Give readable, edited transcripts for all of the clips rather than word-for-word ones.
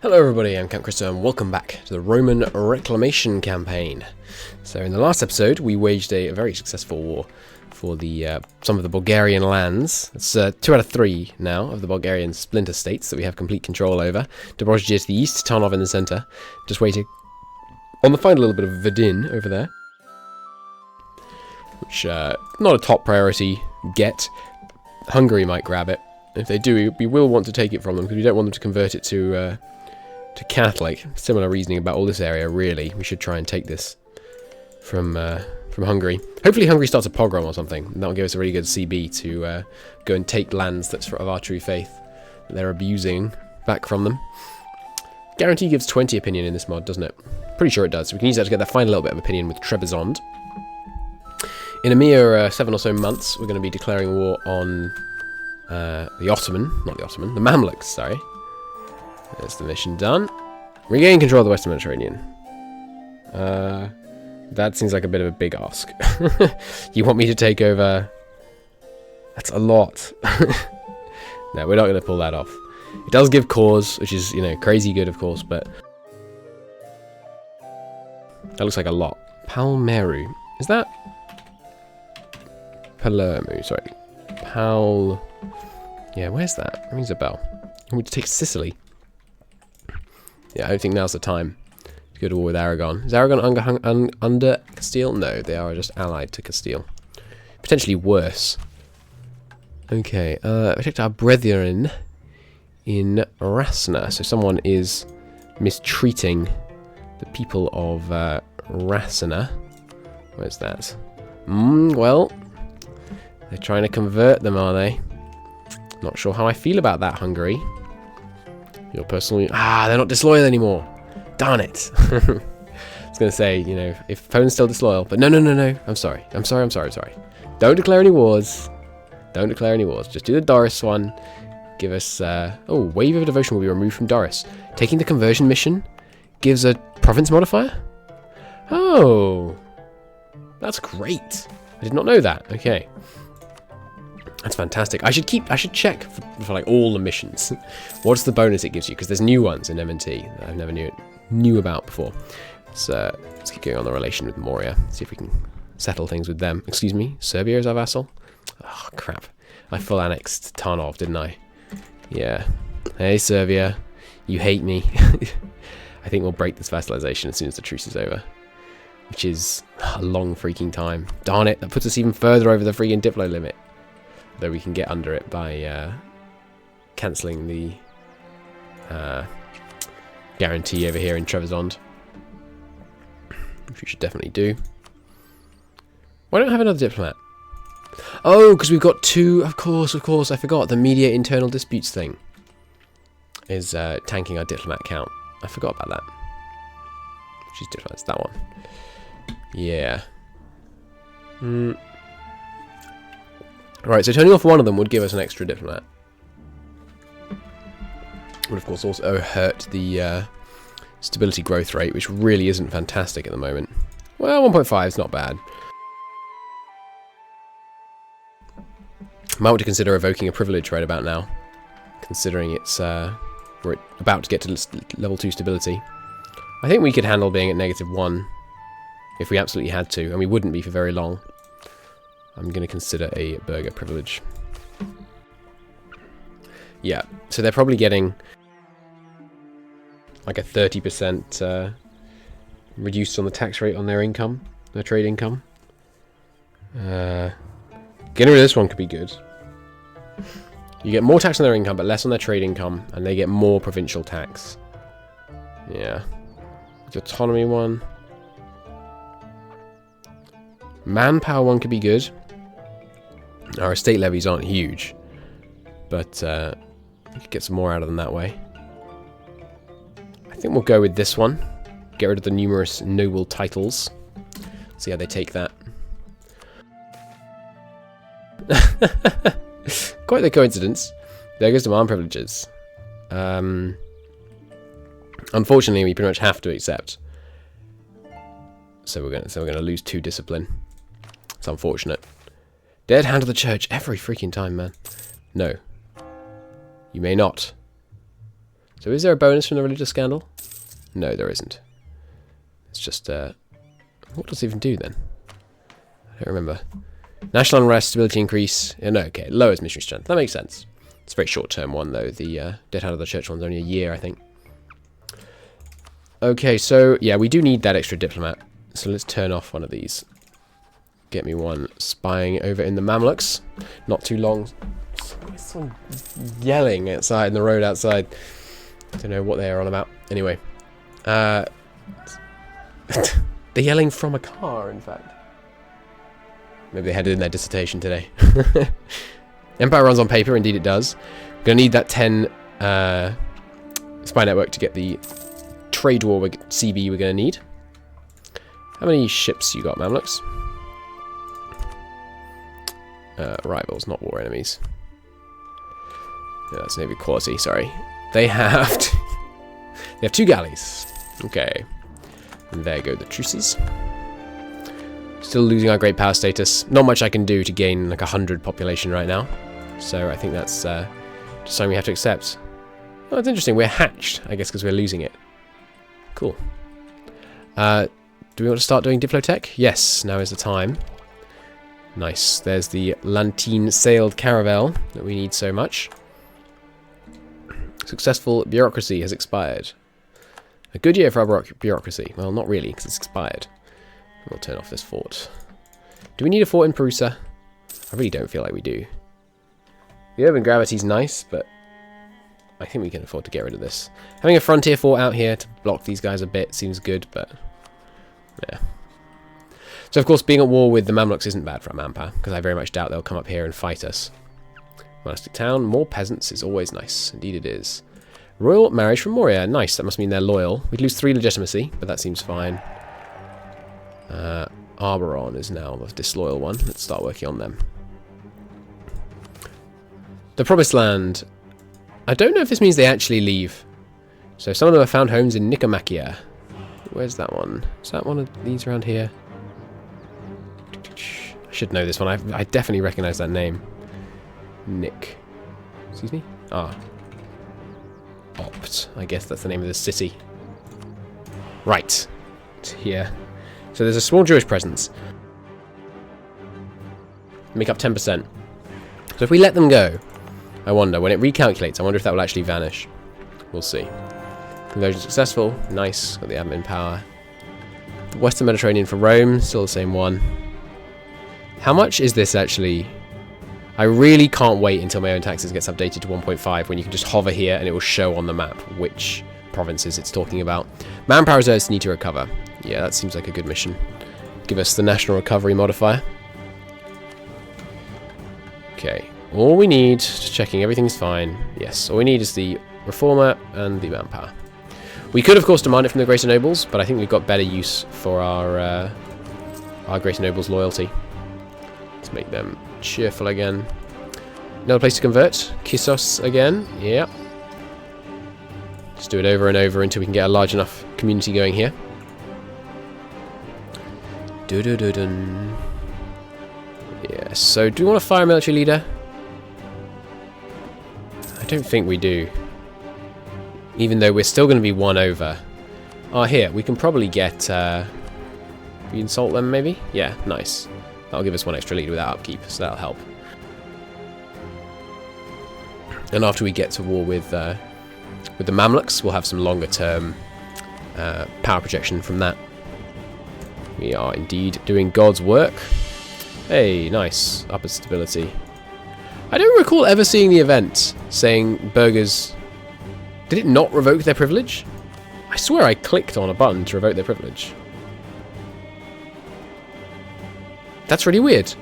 Hello everybody, I'm Camp Christo and welcome back to the Roman Reclamation campaign. So in the last episode we waged a very successful war for the some of the Bulgarian lands. It's 2 out of 3 now of the Bulgarian splinter states that we have complete control over. Dobrogea to the east, Tarnov in the centre. Just waiting on the final little bit of Vidin over there. Which, not a top priority get. Hungary might grab it. If they do, we will want to take it from them because we don't want them to convert it to Catholic. Similar reasoning about all this area, really. We should try and take this from Hungary. Hopefully Hungary starts a pogrom or something. That'll give us a really good CB to go and take lands that's of our true faith that they're abusing back from them. Guarantee gives 20 opinion in this mod, doesn't it? Pretty sure it does. So we can use that to get that final little bit of opinion with Trebizond. In a mere 7 or so months, we're going to be declaring war on the Mamluks, sorry. There's the mission done. Regain control of the Western Mediterranean. That seems like a bit of a big ask. You want me to take over... That's a lot. No, we're not going to pull that off. It does give cause, which is, you know, crazy good, of course, but... That looks like a lot. Palmeru. Is that... Palermo, sorry. Yeah, where's that? That rings a bell. We need to take Sicily. Yeah, I don't think now's the time to go to war with Aragon. Is Aragon under Castile? No, they are just allied to Castile. Potentially worse. Okay, protect our brethren in Rasna. So someone is mistreating the people of Rasna. Where's that? Well, they're trying to convert them, are they? Not sure how I feel about that, Hungary. You're personally... they're not disloyal anymore. Darn it. I was going to say, you know, if Poland's still disloyal. But no. I'm sorry. Don't declare any wars. Don't declare any wars. Just do the Doris one. Give us... Wave of Devotion will be removed from Doris. Taking the conversion mission gives a province modifier? Oh. That's great. I did not know that. Okay. That's fantastic. I should check for like all the missions. What's the bonus it gives you? Because there's new ones in M&T that I've never knew about before. So let's keep going on the relation with Moria. See if we can settle things with them. Excuse me, Serbia is our vassal? Oh crap! I full annexed Tarnov, didn't I? Yeah. Hey Serbia, you hate me. I think we'll break this vassalization as soon as the truce is over, which is a long freaking time. Darn it! That puts us even further over the freaking Diplo limit. Though we can get under it by cancelling the guarantee over here in Trebizond. Which we should definitely do. Why don't I have another diplomat? Oh, because we've got 2... Of course, I forgot. The mediate internal disputes thing is tanking our diplomat count. I forgot about that. She's diplomats, that one. Yeah. Right, so turning off one of them would give us an extra diplomat. Would of course also hurt the stability growth rate, which really isn't fantastic at the moment. Well, 1.5 is not bad. Might want to consider evoking a privilege right about now, considering it's we're about to get to level 2 stability. I think we could handle being at -1 if we absolutely had to, and we wouldn't be for very long. I'm going to consider a burger privilege. Yeah, so they're probably getting like a 30% reduced on the tax rate on their income, their trade income. Getting rid of this one could be good. You get more tax on their income, but less on their trade income, and they get more provincial tax. Yeah. The autonomy one. Manpower one could be good. Our estate levies aren't huge, but we could get some more out of them that way. I think we'll go with this one. Get rid of the numerous noble titles. See how they take that. Quite the coincidence. There goes demand privileges. Unfortunately, we pretty much have to accept. So we're gonna lose 2 discipline. It's unfortunate. Dead hand of the church every freaking time, man. No. You may not. So is there a bonus from the religious scandal? No, there isn't. It's just, what does it even do then? I don't remember. National unrest, stability increase. No, okay, lowers missionary strength. That makes sense. It's a very short-term one, though. The Dead Out of the Church one's only a year, I think. Okay, so, yeah, we do need that extra diplomat. So let's turn off one of these. Get me one spying over in the Mamluks. Not too long. Someone yelling outside in the road outside. I don't know what they are on about. Anyway. They're yelling from a car, in fact. Maybe they had it in their dissertation today. Empire runs on paper, indeed it does. We're going to need that 10 spy network to get the trade war with CB we're going to need. How many ships you got, Mamluks? Rivals, not war enemies. Yeah, that's Navy quality, sorry. They have they have 2 galleys. Okay. And there go the truces. Still losing our great power status. Not much I can do to gain like 100 population right now. So I think that's just something we have to accept. Oh, that's interesting. We're hatched, I guess, because we're losing it. Cool. Do we want to start doing Diplotech? Yes, now is the time. Nice. There's the Lantine-sailed caravel that we need so much. Successful bureaucracy has expired. A good year for our bureaucracy. Well, not really, because it's expired. We'll turn off this fort. Do we need a fort in Prusa? I really don't feel like we do. The urban gravity's nice, but I think we can afford to get rid of this. Having a frontier fort out here to block these guys a bit seems good, but yeah. So, of course, being at war with the Mamluks isn't bad for our manpower, because I very much doubt they'll come up here and fight us. Monastic town, more peasants is always nice. Indeed it is. Royal marriage from Moria. Nice, that must mean they're loyal. We'd lose 3 legitimacy, but that seems fine. Arboron is now the disloyal one. Let's start working on them. The Promised Land. I don't know if this means they actually leave. So some of them have found homes in Nicomacheia. Where's that one? Is that one of these around here? I should know this one. I definitely recognize that name. Nick. Excuse me? Ah. Opt. I guess that's the name of the city. Right. It's here. So there's a small Jewish presence. Make up 10%. So if we let them go, I wonder, when it recalculates, I wonder if that will actually vanish. We'll see. Conversion successful. Nice. Got the admin power. The Western Mediterranean for Rome. Still the same one. How much is this actually? I really can't wait until MEIOU&Taxes gets updated to 1.5 when you can just hover here and it will show on the map which provinces it's talking about. Manpower reserves need to recover. Yeah, that seems like a good mission. Give us the national recovery modifier. Okay, all we need, just checking everything's fine. Yes, all we need is the reformer and the manpower. We could, of course, demand it from the Greater Nobles, but I think we've got better use for our Greater Nobles' loyalty. Let's make them cheerful again. Another place to convert. Kissos again. Yeah. Just do it over and over until we can get a large enough community going here. Dun. Yeah, so do we want to fire a military leader? I don't think we do. Even though we're still going to be 1 over. Ah, here, we can probably get... we insult them, maybe? Yeah, nice. That'll give us 1 extra leader without upkeep, so that'll help. And after we get to war with the Mamluks, we'll have some longer-term power projection from that. We are indeed doing God's work. Hey, nice. Upper stability. I don't recall ever seeing the event saying burghers... Did it not revoke their privilege? I swear I clicked on a button to revoke their privilege. That's really weird.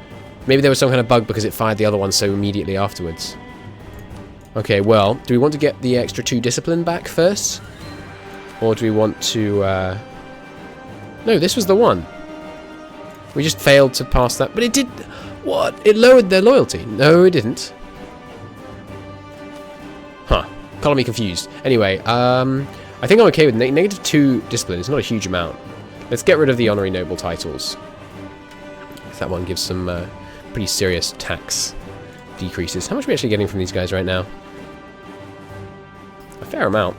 Maybe there was some kind of bug because it fired the other one so immediately afterwards. Okay, well, do we want to get the extra 2 discipline back first? Or do we want to... No, this was the one. We just failed to pass that. But it did... What? It lowered their loyalty. No, it didn't. Huh. Color me confused. Anyway, I think I'm okay with negative 2 discipline. It's not a huge amount. Let's get rid of the honorary noble titles. That one gives some pretty serious tax decreases. How much are we actually getting from these guys right now? A fair amount.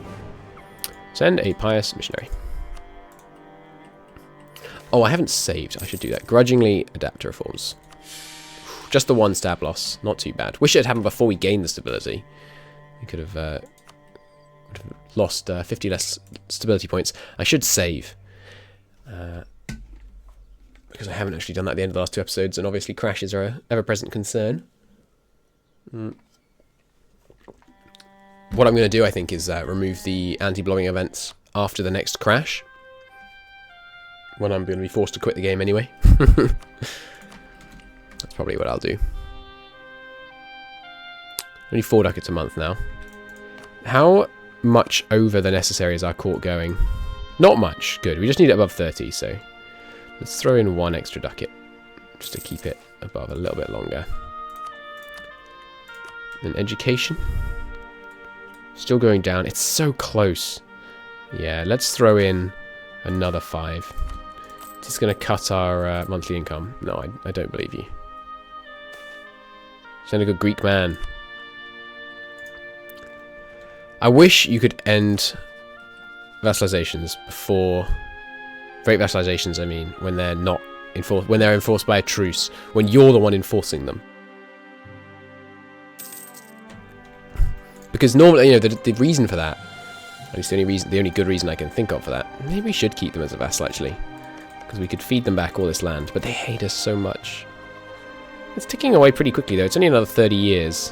Send a pious missionary. Oh, I haven't saved. I should do that. Grudgingly adapt to reforms. Just the one stab loss. Not too bad. Wish it had happened before we gained the stability. We could have lost 50 less stability points. I should save. Because I haven't actually done that at the end of the last 2 episodes, and obviously crashes are an ever-present concern. What I'm going to do, I think, is remove the anti-blowing events after the next crash. When I'm going to be forced to quit the game anyway. That's probably what I'll do. Only 4 ducats a month now. How much over the necessary is our court going? Not much. Good. We just need it above 30, so let's throw in 1 extra ducat just to keep it above a little bit longer. Then education. Still going down. It's so close. Yeah, let's throw in another 5. Is this going to cut our monthly income? No, I don't believe you. Send a good Greek man. I wish you could end vassalizations before... Great vassalizations, I mean, when they're not enforced, when they're enforced by a truce, when you're the one enforcing them. Because normally, you know, the reason for that, at least the only good reason I can think of for that, maybe we should keep them as a vassal, actually. Because we could feed them back all this land, but they hate us so much. It's ticking away pretty quickly, though. It's only another 30 years.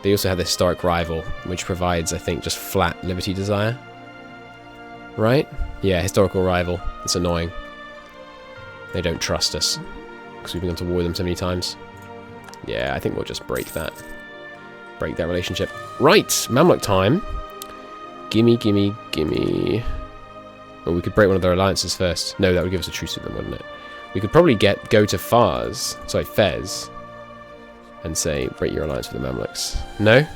They also have the historic rival, which provides, I think, just flat liberty desire. Right? Yeah, historical rival. It's annoying. They don't trust us, because we've been to war with them so many times. Yeah, I think we'll just break that. Break that relationship. Right, Mamluk time. Gimme, gimme, gimme. Well, we could break one of their alliances first. No, that would give us a truce with them, wouldn't it? We could probably go to Fez, and say, break your alliance with the Mamluks. No?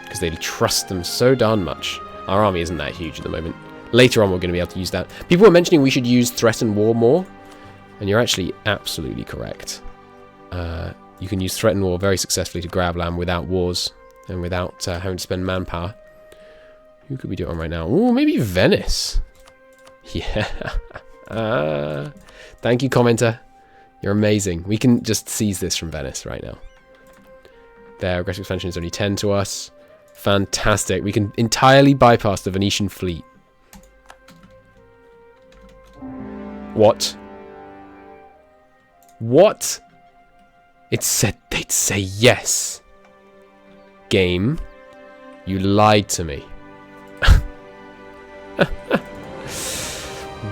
Because they trust them so darn much. Our army isn't that huge at the moment. Later on, we're going to be able to use that. People were mentioning we should use threaten war more, and you're actually absolutely correct. You can use threaten war very successfully to grab land without wars, and without having to spend manpower. Who could we do it on right now? Ooh, maybe Venice. Yeah. Thank you, commenter. You're amazing. We can just seize this from Venice right now. Their aggressive expansion is only 10 to us. Fantastic. We can entirely bypass the Venetian fleet. What? What? It said they'd say yes. Game, you lied to me.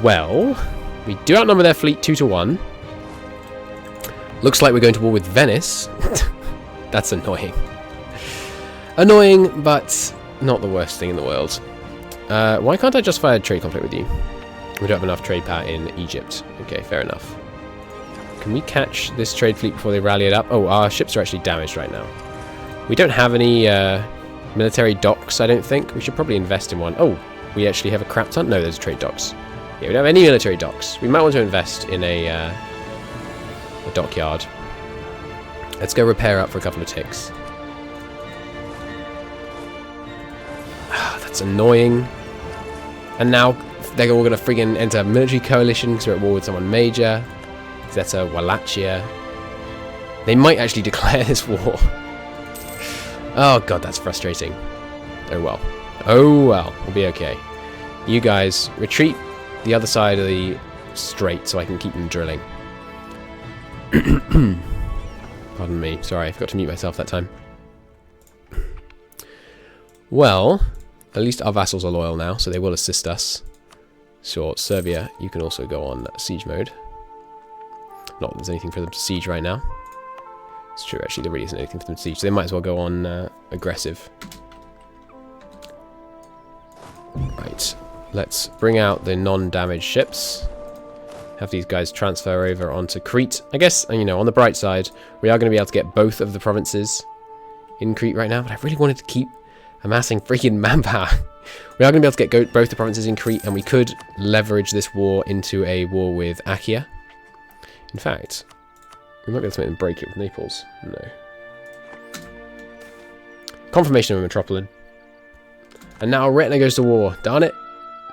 Well, we do outnumber their fleet 2-1. Looks like we're going to war with Venice. That's annoying. Annoying, but not the worst thing in the world. Why can't I justify a trade conflict with you? We don't have enough trade power in Egypt. Okay, fair enough. Can we catch this trade fleet before they rally it up? Oh, our ships are actually damaged right now. We don't have any military docks, I don't think. We should probably invest in one. Oh, we actually have a crap ton? No, there's trade docks. Yeah, we don't have any military docks. We might want to invest in a dockyard. Let's go repair up for a couple of ticks. That's annoying. And now they're all going to friggin' enter a military coalition because we're at war with someone major. Zeta Wallachia. They might actually declare this war. Oh god, that's frustrating. Oh well. Oh well. We'll be okay. You guys, retreat the other side of the strait so I can keep them drilling. Pardon me. Sorry, I forgot to mute myself that time. Well, at least our vassals are loyal now, so they will assist us. Sure, Serbia, you can also go on siege mode. Not that there's anything for them to siege right now. It's true, actually, there really isn't anything for them to siege, so they might as well go on aggressive. Right, let's bring out the non-damaged ships. Have these guys transfer over onto Crete. I guess, you know, on the bright side, we are going to be able to get both of the provinces in Crete right now, but I really wanted to keep amassing freaking manpower. We are going to be able to get both the provinces in Crete, and we could leverage this war into a war with Achaia. In fact, we might be able to make them break it with Naples. No. Confirmation of a metropolitan. And now Retna goes to war. Darn it.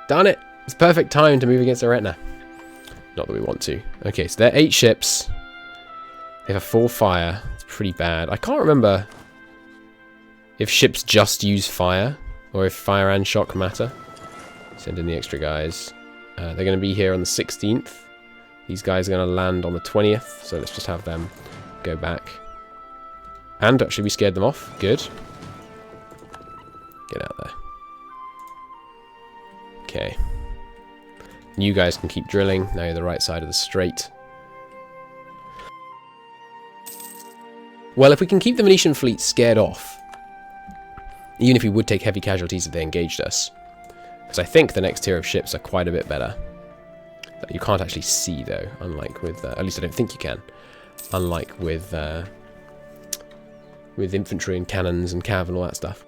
Darn it. It's perfect time to move against Retna. Not that we want to. Okay, so they're 8 ships. They have a 4 fire. It's pretty bad. I can't remember if ships just use fire or if fire and shock matter. Send in the extra guys. They're going to be here on the 16th. These guys are going to land on the 20th. So let's just have them go back. And actually we scared them off. Good. Get out there. Okay. You guys can keep drilling. Now you're the right side of the strait. Well, if we can keep the Venetian fleet scared off, even if we would take heavy casualties if they engaged us, because I think the next tier of ships are quite a bit better. That you can't actually see, though, unlike with... at least I don't think you can. Unlike with infantry and cannons and cav and all that stuff.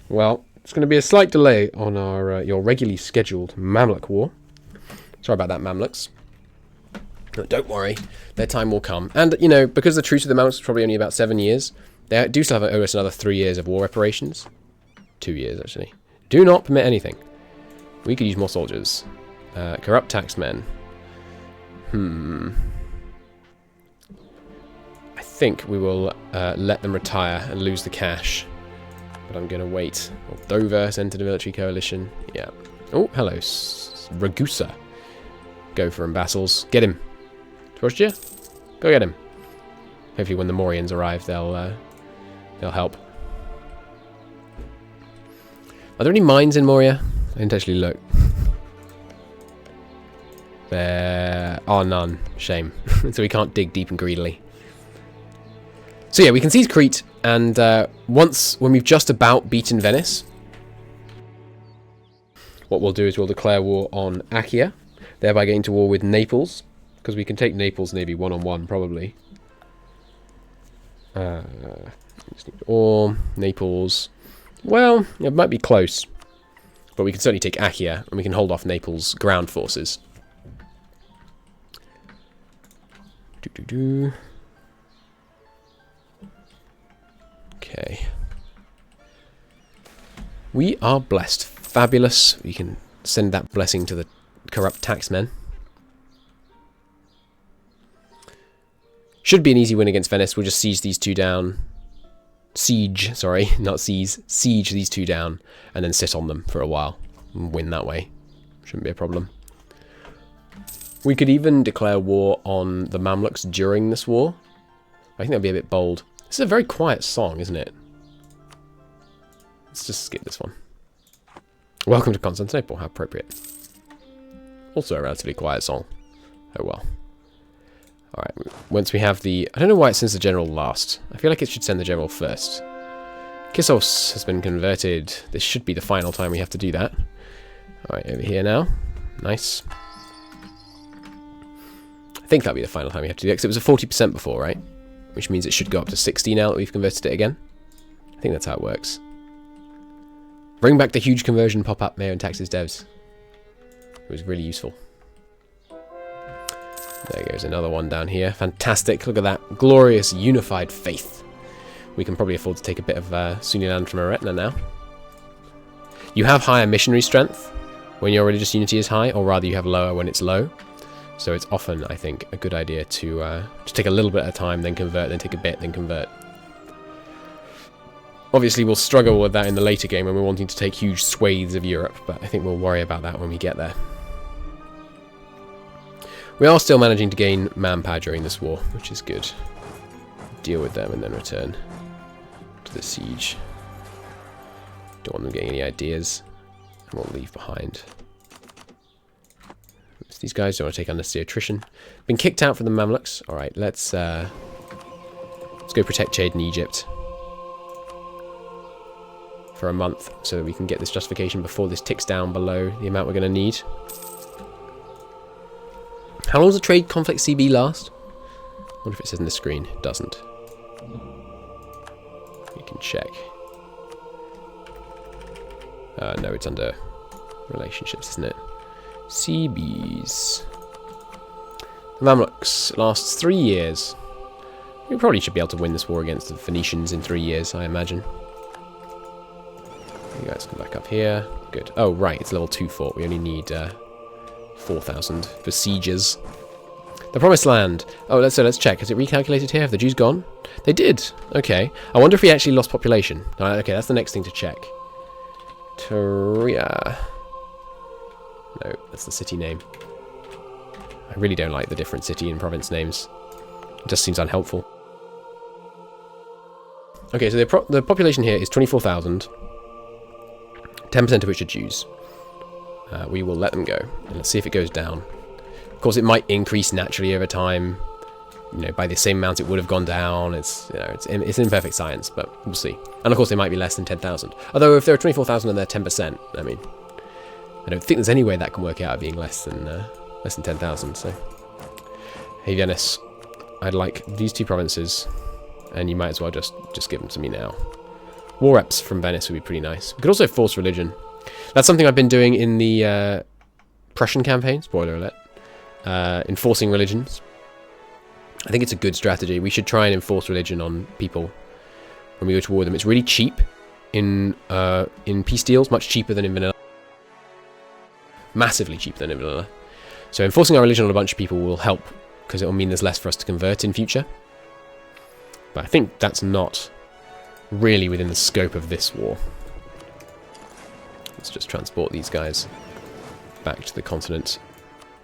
Well, it's going to be a slight delay on our your regularly scheduled Mamluk war. Sorry about that, Mamluks. No, don't worry, their time will come. And, you know, because the truce with the Mamluks is probably only about 7 years, they do still have owe us another 3 years of war reparations. 2 years, actually. Do not permit anything. We could use more soldiers. Corrupt taxmen. I think we will let them retire and lose the cash. But I'm going to wait. Moldova has entered a military coalition. Yeah. Oh, hello. Ragusa. Go for him, vassals. Get him. Trustya? Go get him. Hopefully when the Morians arrive, they'll help. Are there any mines in Moria? I didn't actually look. There are none. Shame. So we can't dig deep and greedily. So yeah, we can seize Crete, and when we've just about beaten Venice, what we'll do is we'll declare war on Achaia, thereby getting to war with Naples, because we can take Naples Navy one-on-one, probably. Or Naples. Well, it might be close, but we can certainly take Achaia, and we can hold off Naples' ground forces. Okay. We are blessed. Fabulous. We can send that blessing to the corrupt taxmen. Should be an easy win against Venice. We'll just siege these two down. Siege, sorry, not seize. Siege these two down and then sit on them for a while and win that way. Shouldn't be a problem. We could even declare war on the Mamluks during this war. I think that'd be a bit bold. This is a very quiet song, isn't it? Let's just skip this one. Welcome to Constantinople, how appropriate. Also a relatively quiet song. Oh well. Alright, once we have the... I don't know why it sends the general last. I feel like it should send the general first. Kissos has been converted. This should be the final time we have to do that. Alright, over here now. Nice. I think that'll be the final time we have to do it, because it was a 40% before, right? Which means it should go up to 60 now that we've converted it again. I think that's how it works. Bring back the huge conversion pop-up, MEIOU&Taxes devs. It was really useful. There goes another one down here. Fantastic. Look at that. Glorious unified faith. We can probably afford to take a bit of Sunni land from Eretna now. You have higher missionary strength when your religious unity is high, or rather you have lower when it's low. So it's often, I think, a good idea to just take a little bit at a time, then convert, then take a bit, then convert. Obviously, we'll struggle with that in the later game when we're wanting to take huge swathes of Europe, but I think we'll worry about that when we get there. We are still managing to gain manpower during this war, which is good. Deal with them and then return to the siege. Don't want them getting any ideas, and we'll leave behind. These guys don't want to take unnecessary attrition. Been kicked out from the Mamluks. All right, let's go protect trade in Egypt for a month, so that we can get this justification before this ticks down below the amount we're going to need. How long does a trade conflict CB last? I wonder if it says in the screen. It doesn't. We can check. No, it's under relationships, isn't it? CBs. The Mamluks lasts 3 years. We probably should be able to win this war against the Phoenicians in 3 years, I imagine. guys come back up here. Good. Oh, right, it's level 2 fort. We only need 4,000 for sieges. The Promised Land. Oh, let's check. Has it recalculated here? Have the Jews gone? They did. Okay. I wonder if we actually lost population. Okay, that's the next thing to check. Turia. No, that's the city name. I really don't like the different city and province names. It just seems unhelpful. Okay, so the population here is 24,000. 10% of which are Jews. We will let them go. And let's see if it goes down. Of course, it might increase naturally over time. You know, by the same amount it would have gone down. It's, you know, it's imperfect science, but we'll see. And of course, they might be less than 10,000. Although, if there are 24,000 and they're 10%, I mean, I don't think there's any way that can work out being less than 10,000. So, hey Venice, I'd like these 2 provinces, and you might as well just give them to me now. War reps from Venice would be pretty nice. We could also force religion. That's something I've been doing in the Prussian campaign. Spoiler alert. Enforcing religions. I think it's a good strategy. We should try and enforce religion on people when we go to war with them. It's really cheap in peace deals, much cheaper than in vanilla. Massively cheaper than in vanilla. So enforcing our religion on a bunch of people will help, because it will mean there's less for us to convert in future. But I think that's not really within the scope of this war. Let's just transport these guys back to the continent,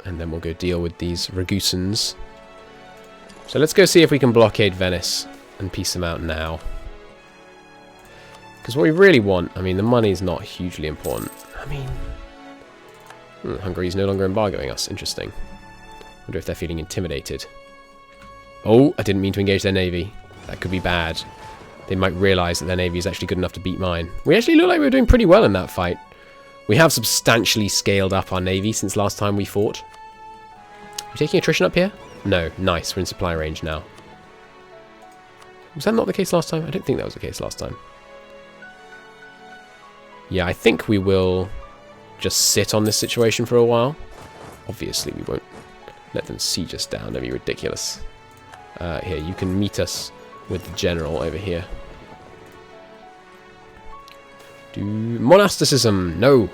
and then we'll go deal with these Ragusans. So let's go see if we can blockade Venice and peace them out now. Because what we really want, I mean, the money's not hugely important. I mean, Hungary's no longer embargoing us. Interesting. Wonder if they're feeling intimidated. Oh, I didn't mean to engage their navy. That could be bad. They might realise that their navy is actually good enough to beat mine. We actually look like we were doing pretty well in that fight. We have substantially scaled up our navy since last time we fought. Are we taking attrition up here? No. Nice. We're in supply range now. Was that not the case last time? I don't think that was the case last time. Yeah, I think we will just sit on this situation for a while. Obviously, we won't let them siege us down. That'd be ridiculous. Here, you can meet us with the general over here. Monasticism. No.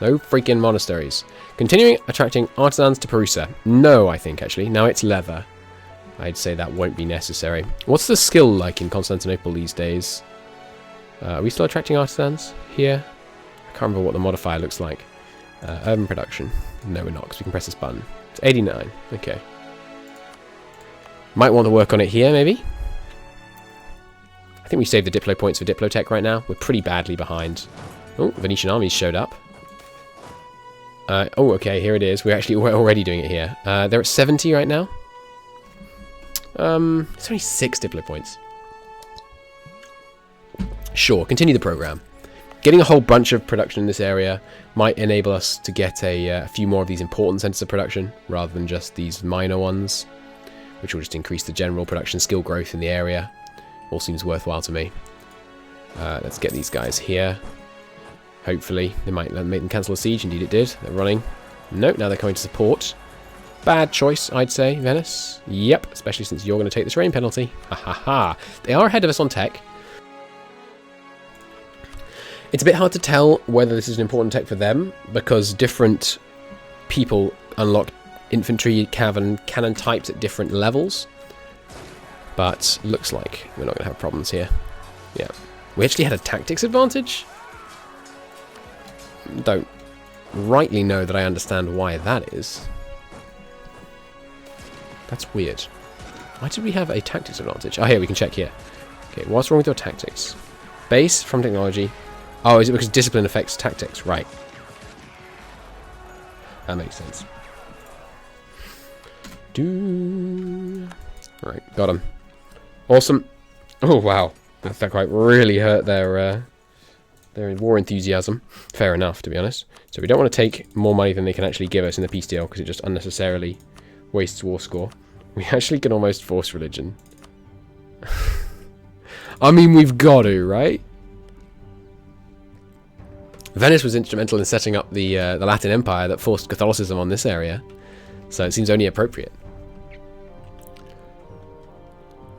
No freaking monasteries. Continuing attracting artisans to Perusa. No, I think, actually. Now it's leather. I'd say that won't be necessary. What's the skill like in Constantinople these days? Are we still attracting artisans here? I can't remember what the modifier looks like. Urban production. No, we're not, because we can press this button. It's 89. Okay. Might want to work on it here, maybe? I think we saved the Diplo points for Diplotech right now. We're pretty badly behind. Oh, Venetian armies showed up. Oh, okay, here it is. We're already doing it here. They're at 70 right now. It's only 6 Diplo points. Sure, continue the program. Getting a whole bunch of production in this area might enable us to get a few more of these important centers of production, rather than just these minor ones, which will just increase the general production skill growth in the area. All seems worthwhile to me. Let's get these guys here. Hopefully, they might make them cancel a siege. Indeed it did. They're running. Nope, now they're coming to support. Bad choice, I'd say, Venice. Yep, especially since you're going to take this rain penalty. Ha ha ha. They are ahead of us on tech. It's a bit hard to tell whether this is an important tech for them, because different people unlock infantry, cav, and cannon types at different levels. But looks like we're not going to have problems here. Yeah. We actually had a tactics advantage? Don't rightly know that I understand why that is. That's weird. Why did we have a tactics advantage? Oh, here, we can check here. Okay, what's wrong with your tactics? Base from technology. Oh, is it because discipline affects tactics? Right. That makes sense. Right, got him. Awesome. Oh, wow. That quite really hurt their war enthusiasm. Fair enough, to be honest. So we don't want to take more money than they can actually give us in the peace deal, because it just unnecessarily wastes war score. We actually can almost force religion. I mean, we've got to, right? Venice was instrumental in setting up the Latin Empire that forced Catholicism on this area, so it seems only appropriate.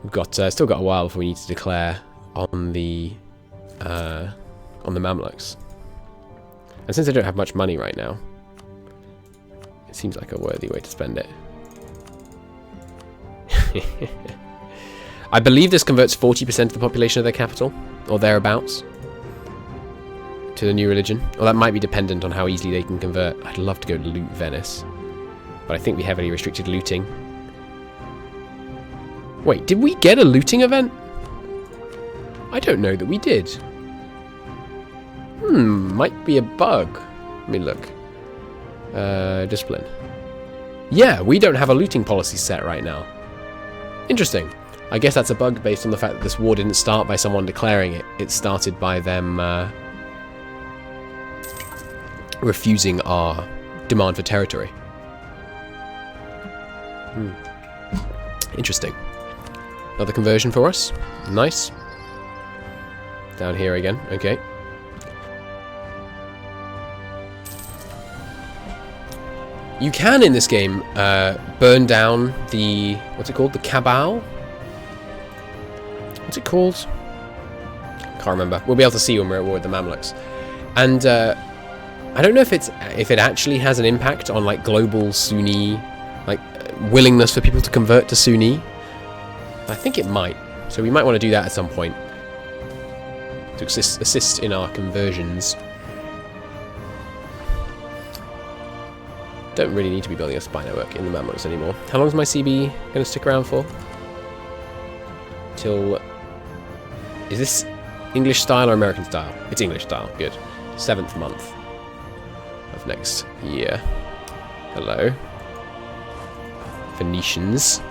We've got still got a while before we need to declare on the Mamluks. And since I don't have much money right now, it seems like a worthy way to spend it. I believe this converts 40% of the population of their capital, or thereabouts, to the new religion. Or that might be dependent on how easily they can convert. I'd love to go to loot Venice, but I think we heavily restricted looting. Wait, did we get a looting event? I don't know that we did. Might be a bug. Let me look. Discipline. Yeah, we don't have a looting policy set right now. Interesting. I guess that's a bug based on the fact that this war didn't start by someone declaring it. It started by them refusing our demand for territory. Interesting. Another conversion for us. Nice. Down here again. Okay. You can, in this game, burn down the... what's it called? The Cabal? What's it called? Can't remember. We'll be able to see when we're at war with the Mamluks. And I don't know if it actually has an impact on like global Sunni, like willingness for people to convert to Sunni. I think it might. So we might want to do that at some point to assist in our conversions. Don't really need to be building a spy network in the Mamluks anymore. How long is my CB going to stick around for? Till... is this English style or American style? It's English style. Good. 7th month of next year. Hello. Phoenicians.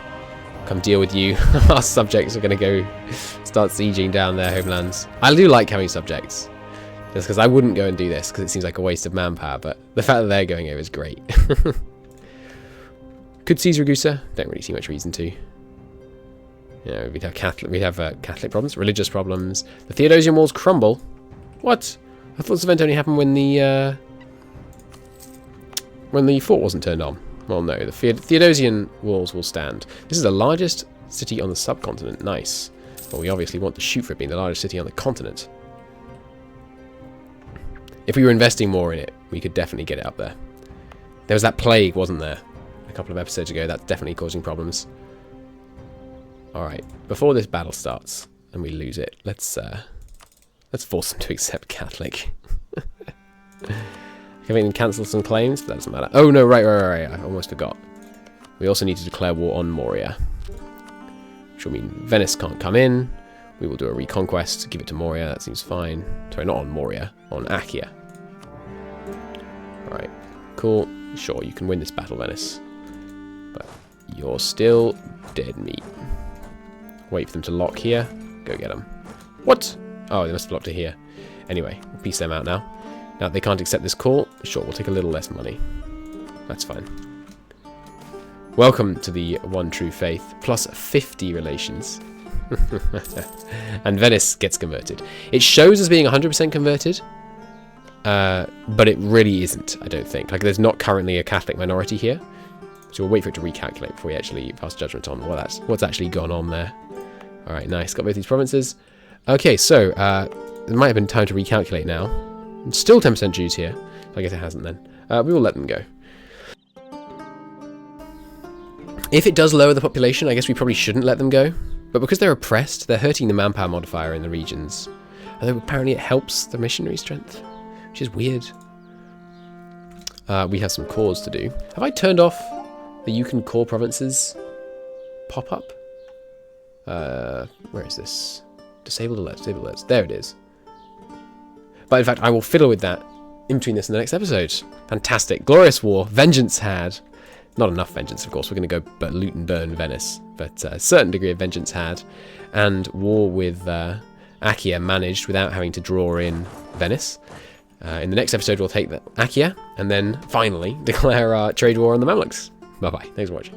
Come deal with you. Our subjects are going to go start sieging down their homelands. I do like having subjects. Just because I wouldn't go and do this because it seems like a waste of manpower, but the fact that they're going over is great. Could seize Ragusa? Don't really see much reason to. You know, we'd have Catholic problems, religious problems. The Theodosian walls crumble. What? I thought this event only happened when the fort wasn't turned on. Well, no, the Theodosian walls will stand. This is the largest city on the subcontinent. Nice. Well, we obviously want to shoot for it being the largest city on the continent. If we were investing more in it, we could definitely get it up there. There was that plague, wasn't there? A couple of episodes ago. That's definitely causing problems. Alright, before this battle starts and we lose it, let's force them to accept Catholic. Can we cancel some claims? That doesn't matter. Oh no, right. I almost forgot. We also need to declare war on Moria. Which will mean Venice can't come in. We will do a reconquest, give it to Moria, that seems fine. Sorry, not on Moria, on Achaia. Right, cool. Sure, you can win this battle, Venice. But you're still dead meat. Wait for them to lock here. Go get them. What? Oh, they must have locked it here. Anyway, we'll piece them out now. Now, they can't accept this call. Sure, we'll take a little less money. That's fine. Welcome to the One True Faith, plus 50 relations. And Venice gets converted. It shows as being 100% converted, but it really isn't, I don't think. Like, there's not currently a Catholic minority here. So we'll wait for it to recalculate before we actually pass judgment on what's actually gone on there. Alright, nice. Got both these provinces. Okay, so, it might have been time to recalculate now. Still 10% Jews here. I guess it hasn't then. We will let them go. If it does lower the population, I guess we probably shouldn't let them go. But because they're oppressed, they're hurting the manpower modifier in the regions. Although apparently it helps the missionary strength, which is weird. We have some cores to do. Have I turned off the you can core provinces pop-up? Where is this? Disabled alerts, disabled alerts. There it is. But in fact, I will fiddle with that in between this and the next episode. Fantastic. Glorious war. Vengeance had. Not enough vengeance, of course. We're going to go loot and burn Venice. But a certain degree of vengeance had. And war with Achaia managed without having to draw in Venice. In the next episode, we'll take Achaia and then finally declare our trade war on the Mamluks. Bye-bye. Thanks for watching.